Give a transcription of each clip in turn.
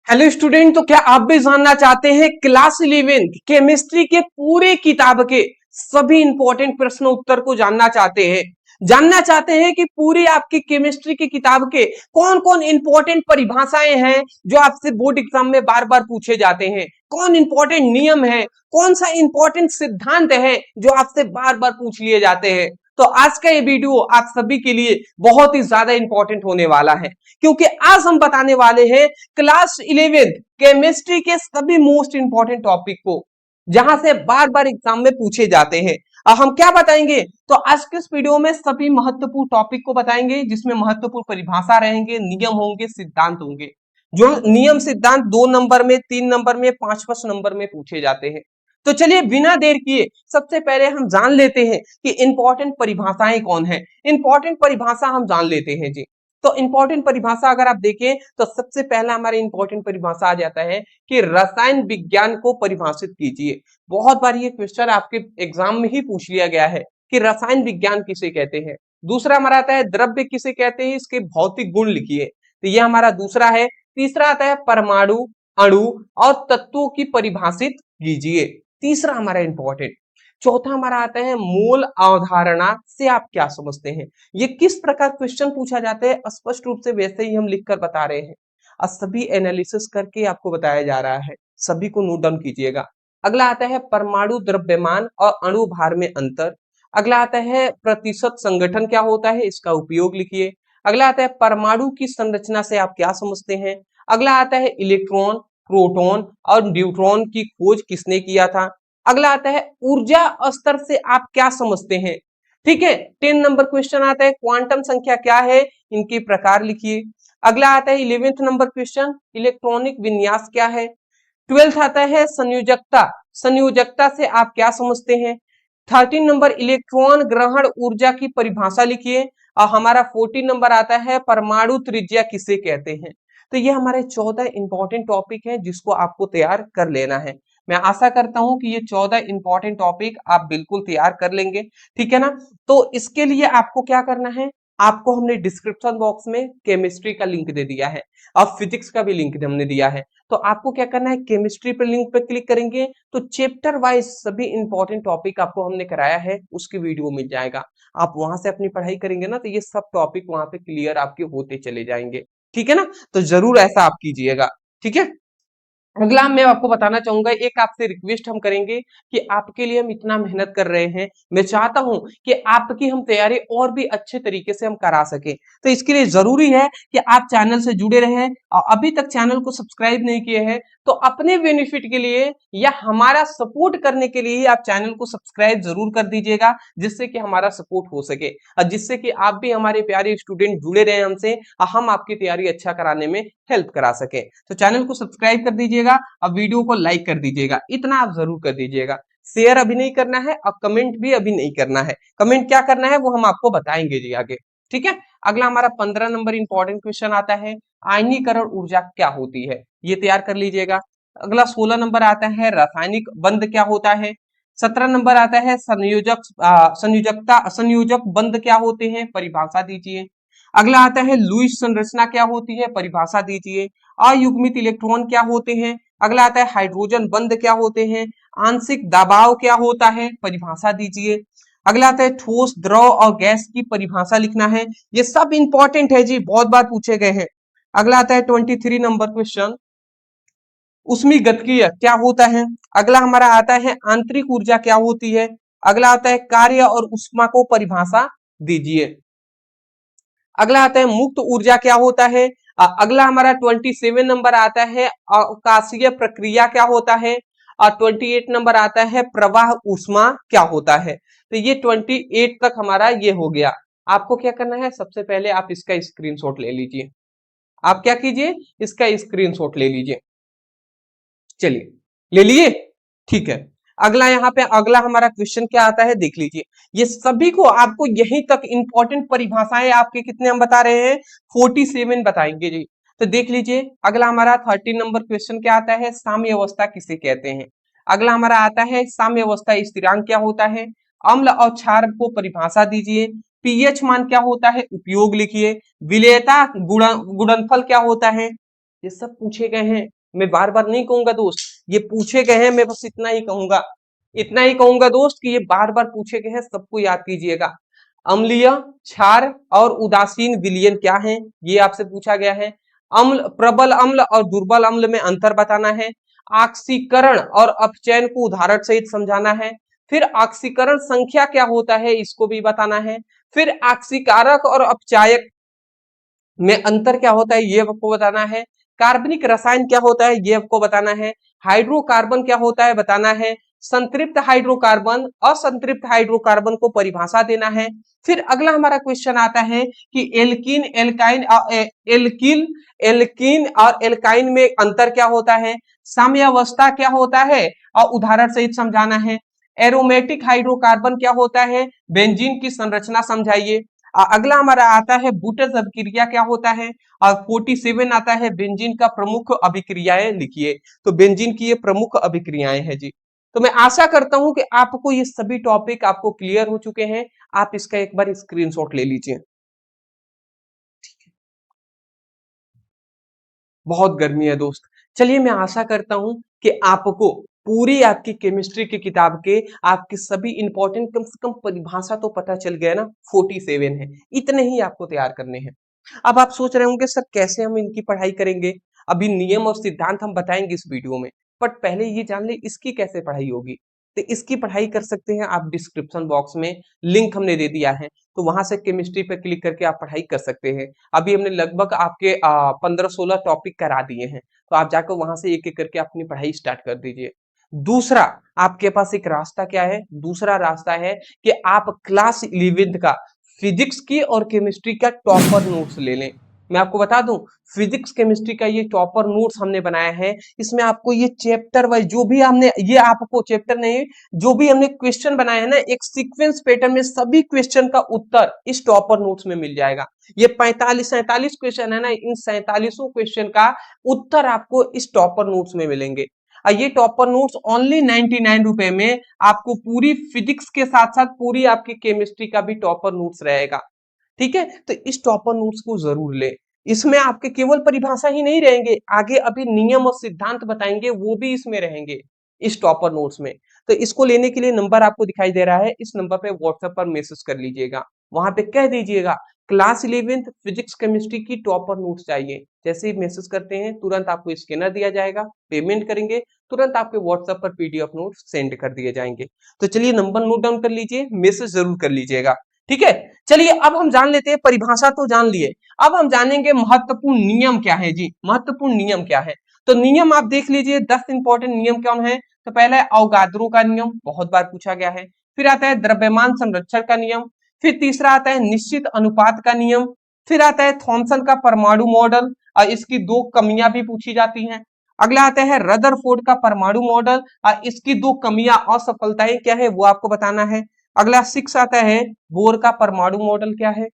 Hello student, तो क्या आप भी जानना चाहते हैं क्लास 11 केमिस्ट्री के पूरे किताब के सभी इंपॉर्टेंट प्रश्न उत्तर को जानना चाहते हैं कि पूरी आपकी केमिस्ट्री की किताब के कौन कौन इंपॉर्टेंट परिभाषाएं हैं जो आपसे बोर्ड एग्जाम में बार बार पूछे जाते हैं, कौन इंपॉर्टेंट नियम है, कौन सा इंपॉर्टेंट सिद्धांत है जो आपसे बार बार पूछ लिए जाते हैं। तो आज का ये वीडियो आप सभी के लिए बहुत ही ज्यादा इंपॉर्टेंट होने वाला है, क्योंकि आज हम बताने वाले हैं क्लास 11 केमिस्ट्री के सभी मोस्ट इंपॉर्टेंट टॉपिक को, जहां से बार बार एग्जाम में पूछे जाते हैं। अब हम क्या बताएंगे, तो आज के इस वीडियो में सभी महत्वपूर्ण टॉपिक को बताएंगे, जिसमें महत्वपूर्ण परिभाषा रहेंगे, नियम होंगे, सिद्धांत होंगे, जो नियम सिद्धांत 2 नंबर में, 3 नंबर में, 5 नंबर में पूछे जाते हैं। तो चलिए बिना देर किए सबसे पहले हम जान लेते हैं कि इंपॉर्टेंट परिभाषाएं कौन है। इंपॉर्टेंट परिभाषा हम जान लेते हैं जी। तो इंपॉर्टेंट परिभाषा अगर आप देखें तो सबसे पहला हमारा इंपॉर्टेंट परिभाषा आ जाता है कि रसायन विज्ञान को परिभाषित कीजिए। बहुत बार ये क्वेश्चन आपके एग्जाम में ही पूछ लिया गया है कि रसायन विज्ञान किसे कहते हैं। दूसरा हमारा आता है द्रव्य किसे कहते हैं, इसके भौतिक गुण लिखिए, तो ये हमारा दूसरा है। तीसरा आता है परमाणु, अणु और तत्वों की परिभाषित कीजिए, तीसरा हमारा इंपॉर्टेंट। चौथा हमारा आता है मूल अवधारणा से आप क्या समझते हैं। ये किस प्रकार क्वेश्चन पूछा जाता है स्पष्ट रूप से वैसे ही हम लिखकर बता रहे हैं, और सभी एनालिसिस करके आपको बताया जा रहा है, सभी को नोट डाउन कीजिएगा। अगला आता है परमाणु द्रव्यमान और अणु भार में अंतर। अगला आता है प्रतिशत संगठन क्या होता है, इसका उपयोग लिखिए। अगला आता है परमाणु की संरचना से आप क्या समझते हैं। अगला आता है इलेक्ट्रॉन, प्रोटॉन और न्यूट्रॉन की खोज किसने किया था। अगला आता है ऊर्जा स्तर से आप क्या समझते हैं। ठीक है, 10 नंबर क्वेश्चन आता है क्वांटम संख्या क्या है, इनके प्रकार लिखिए। अगला आता है 11th नंबर क्वेश्चन इलेक्ट्रॉनिक विन्यास क्या है। 12th आता है संयोजकता, संयोजकता से आप क्या समझते हैं। 13 नंबर इलेक्ट्रॉन ग्रहण ऊर्जा की परिभाषा लिखिए। और हमारा 14 नंबर आता है परमाणु त्रिज्या किसे कहते हैं। तो ये हमारे 14 इंपॉर्टेंट टॉपिक है जिसको आपको तैयार कर लेना है। मैं आशा करता हूं कि ये 14 इंपॉर्टेंट टॉपिक आप बिल्कुल तैयार कर लेंगे, ठीक है ना। तो इसके लिए आपको क्या करना है, आपको हमने डिस्क्रिप्शन बॉक्स में केमिस्ट्री का लिंक दे दिया है और फिजिक्स का भी लिंक हमने दिया है। तो आपको क्या करना है, केमिस्ट्री पर लिंक पे क्लिक करेंगे तो चैप्टर वाइज सभी इंपॉर्टेंट टॉपिक आपको हमने कराया है, उसकी वीडियो मिल जाएगा। आप वहां से अपनी पढ़ाई करेंगे ना, तो ये सब टॉपिक वहां पे क्लियर आपके होते चले जाएंगे, ठीक है ना। तो जरूर ऐसा आप कीजिएगा, ठीक है। अगला मैं आपको बताना चाहूंगा, एक आपसे रिक्वेस्ट हम करेंगे कि आपके लिए हम इतना मेहनत कर रहे हैं, मैं चाहता हूं कि आपकी हम तैयारी और भी अच्छे तरीके से हम करा सके। तो इसके लिए जरूरी है कि आप चैनल से जुड़े रहें, और अभी तक चैनल को सब्सक्राइब नहीं किए हैं तो अपने बेनिफिट के लिए या हमारा सपोर्ट करने के लिए आप चैनल को सब्सक्राइब जरूर कर दीजिएगा, जिससे कि हमारा सपोर्ट हो सके और जिससे कि आप भी हमारे प्यारे स्टूडेंट जुड़े रहे हमसे और हम आपकी तैयारी अच्छा कराने में हेल्प करा सके। तो चैनल को सब्सक्राइब कर दीजिएगा, अब वीडियो को लाइक कर दीजिएगा, इतना आप जरूर कर दीजिएगा। शेयर अभी नहीं करना है और कमेंट भी अभी नहीं करना है। कमेंट क्या करना है वो हम आपको बताएंगे जी आगे, ठीक है। अगला हमारा 15 नंबर इंपॉर्टेंट क्वेश्चन आता है आयनीकरण ऊर्जा क्या होती है, ये तैयार कर लीजिएगा। अगला 16 नंबर आता है रासायनिक बंध क्या होता है। 17 नंबर आता है संयोजकता संयोजक बंध क्या होते हैं, परिभाषा दीजिए। अगला आता है लुईस संरचना क्या होती है, परिभाषा दीजिए। अयुग्मित इलेक्ट्रॉन क्या होते हैं। अगला आता है हाइड्रोजन बंध क्या होते हैं। आंशिक दबाव क्या होता है, परिभाषा दीजिए। अगला आता है ठोस, द्रव और गैस की परिभाषा लिखना है। ये सब इंपॉर्टेंट है जी, बहुत बार पूछे गए हैं। अगला आता है 23 नंबर क्वेश्चन उष्मीगतिकीय क्या होता है। अगला हमारा आता है आंतरिक ऊर्जा क्या होती है। अगला आता है कार्य और ऊष्मा को परिभाषा दीजिए। अगला आता है मुक्त ऊर्जा क्या होता है। अगला हमारा 27 नंबर आता है अवकाशीय प्रक्रिया क्या होता है। और 28 नंबर आता है प्रवाह ऊष्मा क्या होता है। तो ये 28 तक हमारा ये हो गया। आपको क्या करना है, सबसे पहले आप इसका स्क्रीनशॉट ले लीजिए। आप क्या कीजिए, इसका स्क्रीनशॉट ले लीजिए। चलिए ले लिए, ठीक है। अगला यहाँ पे अगला हमारा क्वेश्चन क्या आता है देख लीजिए। ये सभी को आपको यहीं तक इंपॉर्टेंट परिभाषाएं आपके कितने हम बता रहे हैं, 47 बताएंगे जी। तो देख लीजिए अगला हमारा 13 नंबर क्वेश्चन क्या आता है, साम्य अवस्था किसे कहते हैं। अगला हमारा आता है साम्य अवस्था स्थिरांक क्या होता है। अम्ल और क्षार को परिभाषा दीजिए। पीएच मान क्या होता है, उपयोग लिखिए। विलेयता गुणनफल क्या होता है, ये सब पूछे गए हैं, मैं बार बार नहीं कहूंगा दोस्त, ये पूछे गए हैं, मैं बस इतना ही कहूंगा दोस्त कि ये बार बार पूछे गए हैं, सबको याद कीजिएगा। अम्लीय, क्षार और उदासीन विलयन क्या है, ये आपसे पूछा गया है। अम्ल, प्रबल अम्ल और दुर्बल अम्ल में अंतर बताना है। ऑक्सीकरण और अपचयन को उदाहरण सहित समझाना है। फिर ऑक्सीकरण संख्या क्या होता है, इसको भी बताना है। फिर ऑक्सीकारक और अपचायक में अंतर क्या होता है, ये आपको बताना है। कार्बनिक रसायन क्या होता है, ये आपको बताना है। हाइड्रोकार्बन क्या होता है बताना है। संतृप्त हाइड्रोकार्बन, असंतृप्त हाइड्रोकार्बन को परिभाषा देना है। फिर अगला हमारा क्वेश्चन आता है कि एल्कीन, एल्कीन एल्कीन और एल्काइन में अंतर क्या होता है, साम्यावस्था क्या होता है, और उदाहरण सहित समझाना है। एरोमेटिक हाइड्रोकार्बन क्या होता है, बेंजीन की संरचना समझाइए। अगला हमारा आता है बुटस अभिक्रिया क्या होता है, और 47 आता है बेंजीन का प्रमुख अभिक्रियाएं लिखिए। तो बेंजीन की ये प्रमुख अभिक्रियाएं हैं जी। तो मैं आशा करता हूं कि आपको ये सभी टॉपिक आपको क्लियर हो चुके हैं। आप इसका एक बार स्क्रीनशॉट ले लीजिए। बहुत गर्मी है दोस्त। चलिए, मैं आशा करता हूं कि आपको पूरी आपकी केमिस्ट्री की किताब के आपके सभी इंपॉर्टेंट कम से कम परिभाषा तो पता चल गया ना। 47 है, इतने ही आपको तैयार करने हैं। अब आप सोच रहे होंगे सर कैसे हम इनकी पढ़ाई करेंगे, अभी नियम और सिद्धांत हम बताएंगे इस वीडियो में, बट पहले ये जान ले इसकी कैसे पढ़ाई होगी। तो इसकी पढ़ाई कर सकते हैं आप, डिस्क्रिप्शन बॉक्स में लिंक हमने दे दिया है, तो वहां से केमिस्ट्री पे क्लिक करके आप पढ़ाई कर सकते हैं। अभी हमने लगभग आपके 15-16 टॉपिक करा दिए हैं, तो आप जाकर वहां से एक एक करके अपनी पढ़ाई स्टार्ट कर दीजिए। दूसरा, आपके पास एक रास्ता क्या है, दूसरा रास्ता है कि आप क्लास 11th का फिजिक्स की और केमिस्ट्री का टॉपर नोट्स ले लें। मैं आपको बता दूं, फिजिक्स केमिस्ट्री का ये टॉपर नोट्स हमने बनाया है। इसमें आपको ये चैप्टर वाइज जो भी हमने, ये आपको चैप्टर नहीं, जो भी हमने क्वेश्चन बनाए हैं ना, एक सीक्वेंस पैटर्न में सभी क्वेश्चन का उत्तर इस टॉपर नोट्स में मिल जाएगा। ये 45-47 क्वेश्चन है ना, इन 47 क्वेश्चन का उत्तर आपको इस टॉपर नोट्स में मिलेंगे। और ये टॉपर नोट्स ओनली 99 रुपए में आपको पूरी फिजिक्स के साथ साथ पूरी आपकी केमिस्ट्री का भी टॉपर नोट्स रहेगा। ठीक है, तो इस टॉपर नोट्स को जरूर ले। इसमें आपके केवल परिभाषा ही नहीं रहेंगे, आगे अभी नियम और सिद्धांत बताएंगे, वो भी इसमें रहेंगे इस टॉपर नोट्स में। तो इसको लेने के लिए नंबर आपको दिखाई दे रहा है, इस नंबर पे व्हाट्सएप पर मैसेज कर लीजिएगा। वहां पे कह दीजिएगा क्लास 11th फिजिक्स केमिस्ट्री की टॉपर नोट्स चाहिए। जैसे ही मैसेज करते हैं तुरंत आपको स्कैनर दिया जाएगा, पेमेंट करेंगे, तुरंत आपके व्हाट्सएप पर पीडीएफ नोट्स सेंड कर दिए जाएंगे। तो चलिए, नंबर नोट डाउन कर लीजिए, मैसेज जरूर कर लीजिएगा। ठीक है, चलिए अब हम जान लेते हैं, परिभाषा तो जान लिए, अब हम जानेंगे महत्वपूर्ण नियम क्या है जी। महत्वपूर्ण नियम क्या है, तो नियम आप देख लीजिए, 10 इंपॉर्टेंट नियम कौन है। तो पहला है अवगाद्रो का नियम, बहुत बार पूछा गया है। फिर आता है द्रव्यमान संरक्षण का नियम। फिर तीसरा आता है निश्चित अनुपात का नियम। फिर आता है थॉमसन का परमाणु मॉडल, और इसकी दो कमियां भी पूछी जाती हैं। अगला आता है रदरफोर्ड का परमाणु मॉडल, और इसकी दो कमियां, असफलताएं क्या है, वो आपको बताना है। अगला 6 आता है बोर का परमाणु मॉडल क्या है।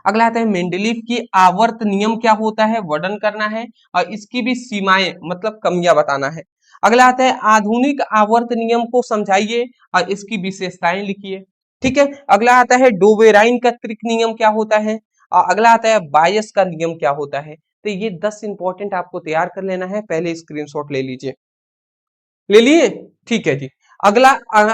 अगला आता है मेंडलीव की आवर्त नियम क्या होता है, वर्णन करना है, और इसकी भी सीमाएं मतलब कमियां बताना है। अगला आता है आधुनिक आवर्त नियम को समझाइए और इसकी विशेषताएं लिखिए। ठीक है, अगला आता है डोवेराइन का त्रिक नियम क्या होता है, और अगला आता है बायस का नियम क्या होता है। तो ये 10 इंपॉर्टेंट आपको तैयार कर लेना है, पहले स्क्रीनशॉट ले लीजिए। ले लिए, ठीक है जी। अगला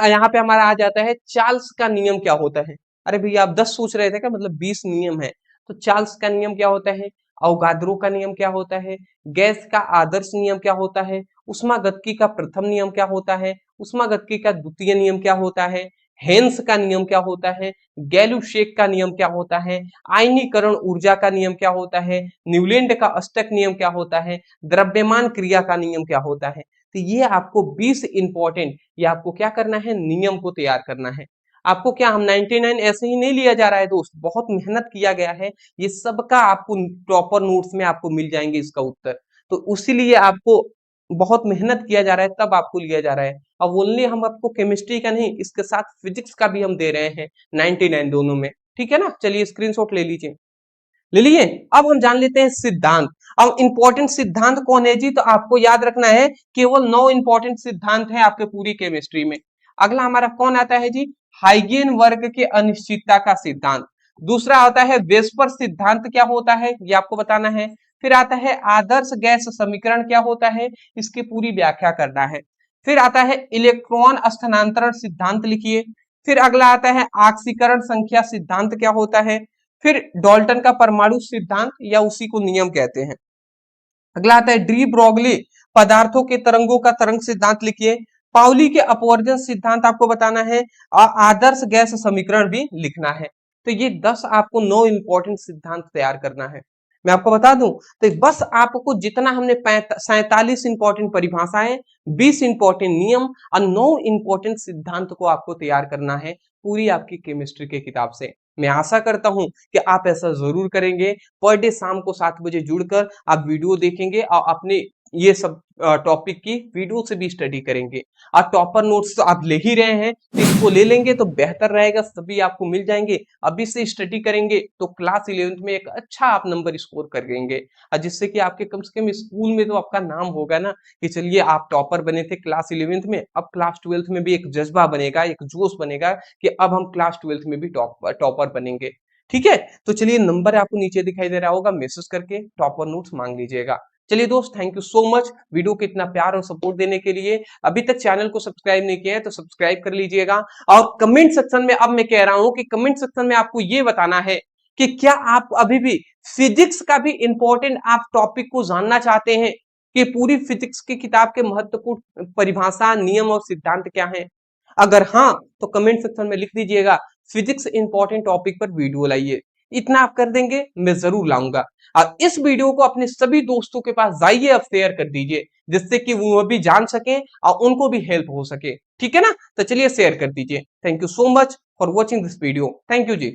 यहाँ पे हमारा आ जाता है चार्ल्स का नियम क्या होता है। अरे भैया आप 10 सोच रहे थे क्या, मतलब 20 नियम है। तो चार्ल्स का नियम क्या होता है, अवगाद्रो का नियम क्या होता है, गैस का आदर्श नियम क्या होता है, उष्मागतिकी का प्रथम नियम क्या होता है, उष्मागतिकी का द्वितीय नियम क्या होता है, हेन्स का नियम क्या होता है, गैलुशेक का नियम क्या होता है, आयनीकरण ऊर्जा का नियम क्या होता है, न्यूलैंड का अष्टक नियम क्या होता है, द्रव्यमान क्रिया का नियम क्या होता है। तो ये आपको 20 इंपॉर्टेंट, ये आपको क्या करना है, नियम को तैयार करना है। आपको क्या, हम 99 ऐसे ही नहीं लिया जा रहा है दोस्त, बहुत मेहनत किया गया है। ये सबका आपको प्रॉपर नोट्स में आपको मिल जाएंगे इसका उत्तर। तो उसीलिए आपको बहुत मेहनत किया जा रहा है, तब आपको लिया जा रहा है। अब ओनली हम आपको केमिस्ट्री का नहीं, इसके साथ फिजिक्स का भी हम दे रहे हैं 99 दोनों में। ठीक है ना, चलिए स्क्रीनशॉट ले लीजिए। ले लिए, अब हम जान लेते हैं सिद्धांत। अब इंपॉर्टेंट सिद्धांत कौन है जी, तो आपको याद रखना है केवल 9 इंपॉर्टेंट सिद्धांत हैं आपके पूरी केमिस्ट्री में। अगला हमारा कौन आता है जी, हाइगेन वर्ग के अनिश्चितता का सिद्धांत। दूसरा आता है वेस्पर सिद्धांत क्या होता है, ये आपको बताना है। फिर आता है आदर्श गैस समीकरण क्या होता है, इसकी पूरी व्याख्या करना है। फिर आता है इलेक्ट्रॉन स्थानांतरण सिद्धांत लिखिए। फिर अगला आता है ऑक्सीकरण संख्या सिद्धांत क्या होता है। फिर डाल्टन का परमाणु सिद्धांत या उसी को नियम कहते हैं। अगला आता है डी ब्रोगली पदार्थों के तरंगों का तरंग सिद्धांत लिखिए। पाउली के अपवर्जन सिद्धांत आपको बताना है और आदर्श गैस समीकरण भी लिखना है। तो ये 10 आपको 9 इंपॉर्टेंट सिद्धांत तैयार करना है। मैं आपको बता दूं तो बस आपको जितना हमने 47 इंपॉर्टेंट परिभाषाएं, 20 इंपॉर्टेंट नियम और 9 इंपॉर्टेंट सिद्धांत को आपको तैयार करना है पूरी आपकी केमिस्ट्री के किताब से। मैं आशा करता हूं कि आप ऐसा जरूर करेंगे। पर डे शाम को 7 बजे जुड़कर आप वीडियो देखेंगे और अपने ये सब टॉपिक की वीडियो से भी स्टडी करेंगे। और टॉपर नोट्स तो आप ले ही रहे हैं तो इसको ले लेंगे तो बेहतर रहेगा, सभी आपको मिल जाएंगे। अभी से स्टडी करेंगे तो क्लास 11th में एक अच्छा आप नंबर स्कोर कर लेंगे और जिससे कि आपके कम से कम स्कूल में तो आपका नाम होगा ना कि चलिए आप टॉपर बने थे क्लास 11th में, अब क्लास 12th में भी एक जज्बा बनेगा, एक जोश बनेगा कि अब हम क्लास 12th में भी टॉपर बनेंगे। ठीक है, तो चलिए नंबर आपको नीचे दिखाई दे रहा होगा, मैसेज करके टॉपर नोट्स मांग लीजिएगा। चलिए दोस्त, thank you so much video को इतना प्यार और सपोर्ट देने के लिए। अभी तक चैनल को सब्सक्राइब नहीं किया है तो सब्सक्राइब कर लीजिएगा। और कमेंट सेक्शन में अब मैं कह रहा हूं कि कमेंट सेक्शन में आपको ये बताना है कि क्या आप अभी भी फिजिक्स का भी इंपॉर्टेंट आप टॉपिक को जानना चाहते हैं कि पूरी फिजिक्स की किताब के महत्वपूर्ण परिभाषा, नियम और सिद्धांत क्या है। अगर हाँ तो कमेंट सेक्शन में लिख दीजिएगा फिजिक्स इंपॉर्टेंट टॉपिक पर वीडियो लाइए। इतना आप कर देंगे मैं जरूर लाऊंगा। और इस वीडियो को अपने सभी दोस्तों के पास जाइए, अब शेयर कर दीजिए जिससे कि वो भी जान सके और उनको भी हेल्प हो सके। ठीक है ना, तो चलिए शेयर कर दीजिए। Thank you so much for watching this video. Thank you ji.